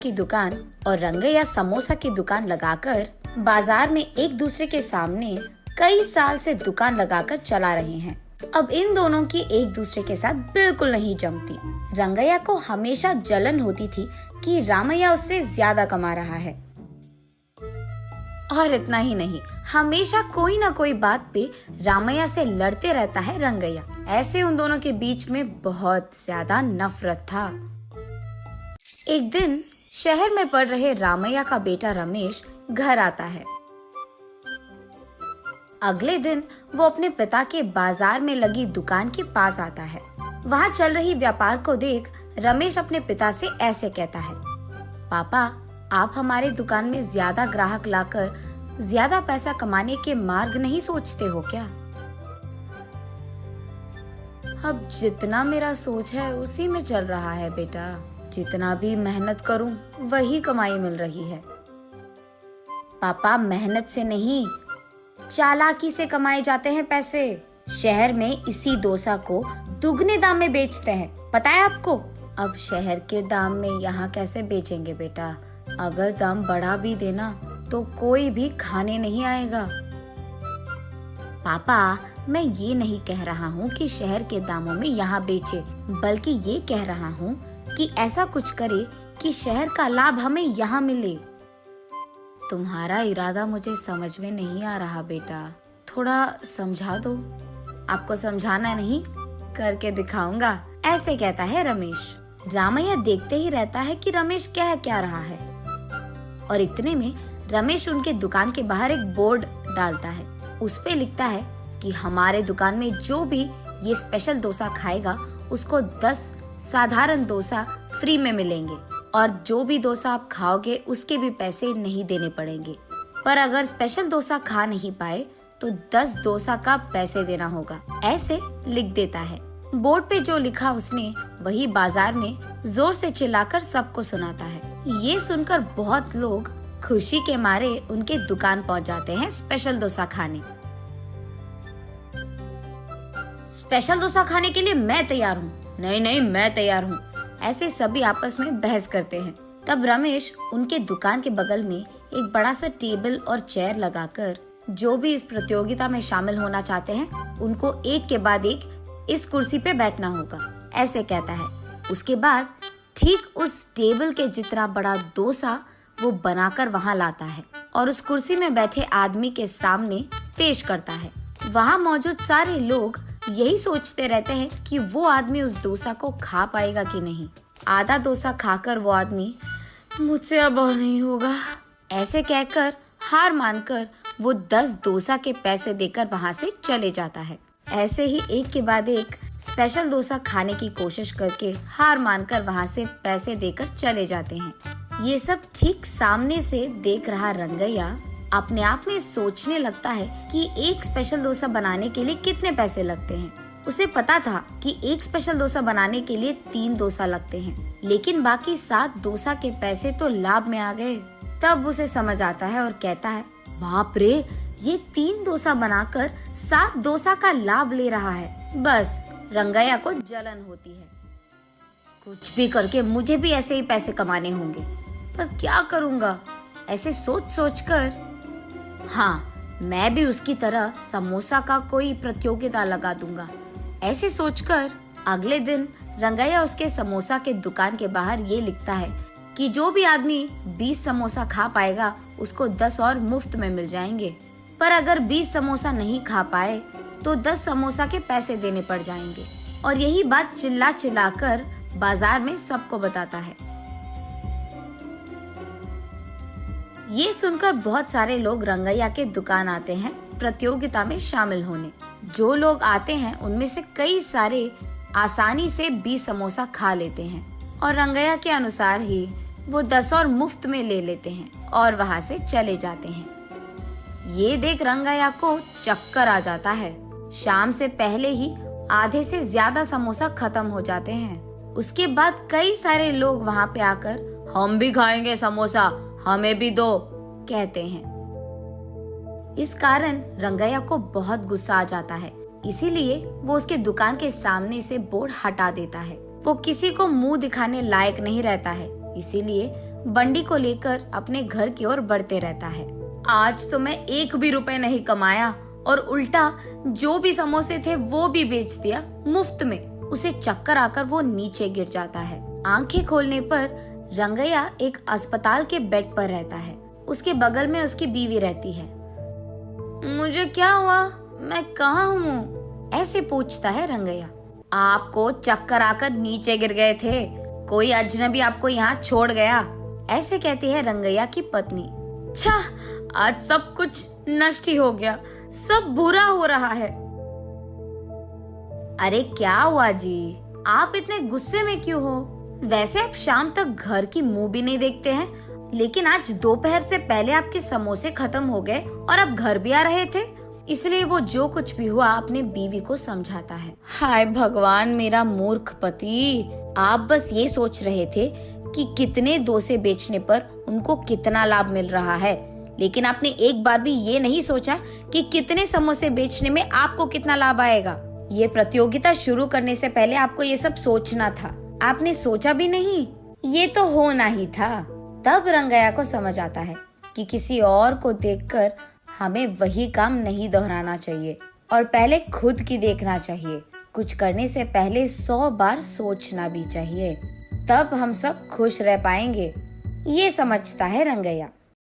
की दुकान और रंगैया समोसा की दुकान लगाकर बाजार में एक दूसरे के सामने कई साल से दुकान लगाकर चला रहे हैं। अब इन दोनों की एक दूसरे के साथ बिल्कुल नहीं जमती। रंगैया को हमेशा जलन होती थी कि रामैया उससे ज्यादा कमा रहा है। और इतना ही नहीं, हमेशा कोई ना कोई बात पे रामैया से लड़ते रहता है रंगैया। ऐसे उन दोनों के बीच में बहुत ज्यादा नफरत था। एक दिन शहर में पढ़ रहे रामैया का बेटा रमेश घर आता है। अगले दिन वो अपने पिता के बाजार में लगी दुकान के पास आता है। वहाँ चल रही व्यापार को देख रमेश अपने पिता से ऐसे कहता है, पापा, आप हमारे दुकान में ज्यादा ग्राहक लाकर ज्यादा पैसा कमाने के मार्ग नहीं सोचते हो क्या? अब जितना मेरा सोच है उसी में चल रहा है बेटा। जितना भी मेहनत करूं वही कमाई मिल रही है। पापा, मेहनत से नहीं, चालाकी से कमाए जाते हैं पैसे। शहर में इसी डोसा को दुगने दाम में बेचते हैं, पता है आपको? अब शहर के दाम में यहाँ कैसे बेचेंगे बेटा? अगर दाम बढ़ा भी देना तो कोई भी खाने नहीं आएगा। पापा, मैं ये नहीं कह रहा हूँ कि शहर के दामों में यहाँ बेचे, बल्कि ये कह रहा हूँ कि ऐसा कुछ करे कि शहर का लाभ हमें यहाँ मिले। तुम्हारा इरादा मुझे समझ में नहीं आ रहा बेटा, थोड़ा समझा दो। आपको समझाना नहीं, करके दिखाऊंगा, ऐसे कहता है रमेश। रामैया देखते ही रहता है कि रमेश कह क्या रहा है। और इतने में रमेश उनके दुकान के बाहर एक बोर्ड डालता है। उस पे लिखता है कि हमारे दुकान में जो भी ये स्पेशल डोसा खाएगा उसको 10 साधारण डोसा फ्री में मिलेंगे, और जो भी डोसा आप खाओगे उसके भी पैसे नहीं देने पड़ेंगे। पर अगर स्पेशल डोसा खा नहीं पाए तो 10 डोसा का पैसे देना होगा, ऐसे लिख देता है। बोर्ड पे जो लिखा उसने वही बाजार में जोर से चिल्लाकर सबको सुनाता है। ये सुनकर बहुत लोग खुशी के मारे उनके दुकान पहुंच जाते हैं स्पेशल डोसा खाने। स्पेशल डोसा खाने के लिए मैं तैयार हूँ। नहीं नहीं, मैं तैयार हूँ। ऐसे सभी आपस में बहस करते हैं। तब रमेश उनके दुकान के बगल में एक बड़ा सा टेबल और चेयर लगाकर जो भी इस प्रतियोगिता में शामिल होना चाहते हैं उनको एक के बाद एक इस कुर्सी पे बैठना होगा, ऐसे कहता है। उसके बाद ठीक उस टेबल के जितना बड़ा डोसा वो बनाकर वहाँ लाता है और उस कुर्सी में बैठे आदमी के सामने पेश करता है। वहाँ मौजूद सारे लोग यही सोचते रहते हैं कि वो आदमी उस डोसा को खा पाएगा कि नहीं। आधा डोसा खाकर वो आदमी, मुझसे अब और नहीं होगा, ऐसे कहकर हार मानकर वो 10 डोसा के पैसे देकर वहाँ से चले जाता है। ऐसे ही एक के बाद एक स्पेशल डोसा खाने की कोशिश करके हार मानकर वहाँ से पैसे देकर चले जाते हैं। ये सब ठीक सामने से देख रहा रंगैया अपने आप में सोचने लगता है कि एक स्पेशल डोसा बनाने के लिए कितने पैसे लगते हैं। उसे पता था कि एक स्पेशल डोसा बनाने के लिए 3 डोसा लगते हैं, लेकिन बाकी 7 डोसा के पैसे तो लाभ में आ गए। तब उसे समझ आता है और कहता है, बाप रे, ये 3 डोसा बनाकर 7 डोसा का लाभ ले रहा है। बस रंगैया को जलन होती है। कुछ भी करके मुझे भी ऐसे ही पैसे कमाने होंगे, पर क्या करूँगा? ऐसे सोच सोच कर, हाँ, मैं भी उसकी तरह समोसा का कोई प्रतियोगिता लगा दूंगा, ऐसे सोचकर अगले दिन रंगैया उसके समोसा के दुकान के बाहर ये लिखता है कि जो भी आदमी 20 समोसा खा पाएगा उसको 10 और मुफ्त में मिल जाएंगे। पर अगर 20 समोसा नहीं खा पाए तो 10 समोसा के पैसे देने पड़ जाएंगे। और यही बात चिल्ला चिल्ला कर बाजार में सबको बताता है। ये सुनकर बहुत सारे लोग रंगैया के दुकान आते हैं प्रतियोगिता में शामिल होने। जो लोग आते हैं उनमें से कई सारे आसानी से 20 समोसा खा लेते हैं और रंगैया के अनुसार ही वो 10 और मुफ्त में ले लेते हैं और वहाँ से चले जाते हैं। ये देख रंगैया को चक्कर आ जाता है। शाम से पहले ही आधे से ज्यादा समोसा खत्म हो जाते हैं। उसके बाद कई सारे लोग वहाँ पे आकर, हम भी खाएंगे समोसा, हमें भी दो, कहते हैं। इस कारण रंगैया को बहुत गुस्सा आ जाता है, इसीलिए वो उसके दुकान के सामने से बोर्ड हटा देता है। वो किसी को मुंह दिखाने लायक नहीं रहता है, इसीलिए बंडी को लेकर अपने घर की ओर बढ़ते रहता है। आज तो मैं 1 भी रुपए नहीं कमाया और उल्टा जो भी समोसे थे वो भी बेच दिया मुफ्त में। उसे चक्कर आकर वो नीचे गिर जाता है। आंखें खोलने पर रंगैया एक अस्पताल के बेड पर रहता है। उसके बगल में उसकी बीवी रहती है। मुझे क्या हुआ? मैं कहाँ हूँ? ऐसे पूछता है रंगैया। आपको चक्कर आकर नीचे गिर गए थे, कोई अजनबी आपको यहाँ छोड़ गया, ऐसे कहती है रंगैया की पत्नी। छा, आज सब कुछ नष्ट ही हो गया, सब बुरा हो रहा है। अरे क्या हुआ जी, आप इतने गुस्से में क्यों हो? वैसे आप शाम तक घर की मुंह भी नहीं देखते हैं, लेकिन आज दोपहर से पहले आपके समोसे खत्म हो गए और आप घर भी आ रहे थे। इसलिए वो जो कुछ भी हुआ अपनी बीवी को समझाता है। हाय भगवान, मेरा मूर्ख पति, आप बस ये सोच रहे थे कि कितने डोसे बेचने पर उनको कितना लाभ मिल रहा है, लेकिन आपने एक बार भी ये नहीं सोचा कि कितने समोसे बेचने में आपको कितना लाभ आएगा। ये प्रतियोगिता शुरू करने से पहले आपको ये सब सोचना था, आपने सोचा भी नहीं, ये तो होना ही था। तब रंगैया को समझ आता है कि किसी और को देखकर हमें वही काम नहीं दोहराना चाहिए और पहले खुद की देखना चाहिए। कुछ करने से पहले 100 बार सोचना भी चाहिए, तब हम सब खुश रह पाएंगे। ये समझता है रंगैया।